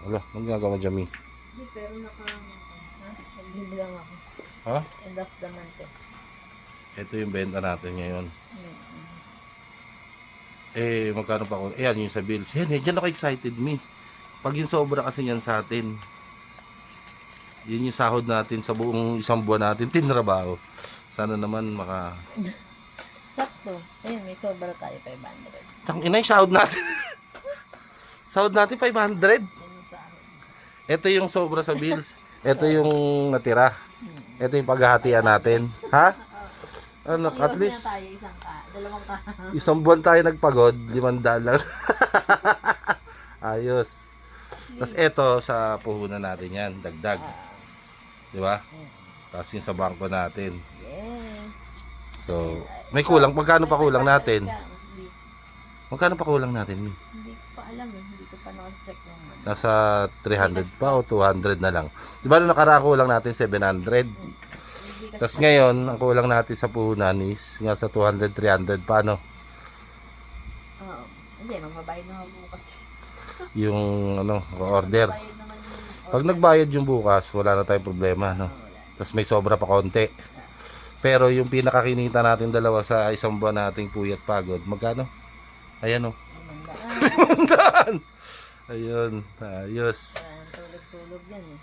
Wala, anong ginagawa mo dyan, Mi? Hindi, pero nagbibilang ako. Ha? End of the month eh. Ito yung benta natin ngayon. Mm-hmm. Magkano pa ako? Ayan, yung sa bills. Diyan ako excited, Mi. Pag yung sobra kasi yan sa atin, yun yung sahod natin sa buong isang buwan natin tinrabaho. Sana naman Sakto. Ayun, may sobra tayo 500. Tang ina yung sahod natin. Sahod natin 500. Yan yung sahod. Ito yung sobra sa bills. Ito yung natira. Ito yung paghahatian natin. Ha? Ano, at least tayo dalawang ka. isang buwan tayo nagpagod, 500 lang. Ayos. Tapos ito sa puhunan natin yan, dagdag. Di ba? Tapos yung sa bangko natin. Yes. So, may kulang. Magkano pa kulang natin? Magkano pa kulang natin, Mi? Hindi ko pa alam eh. Hindi ko pa naka-check yung money. Nasa 300 pa o 200 na lang. Di ba nung nakarako lang natin 700? Tapos ngayon, ang kulang natin sa puhunan is nga sa 200, 300 pa, no? Oo. Hindi, magbabayad na ako bukas. Yung order. Magbabayad naman yung Pag nagbayad yung bukas, wala na tayong problema, no? Tapos may sobra pa konti. Pero yung pinakakinita natin dalawa sa isang buwan nating puyat pagod, magkano? Ayan, oh. 500. Ayun, ayos. Tulog-tulog yan eh.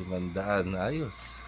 500, ayos.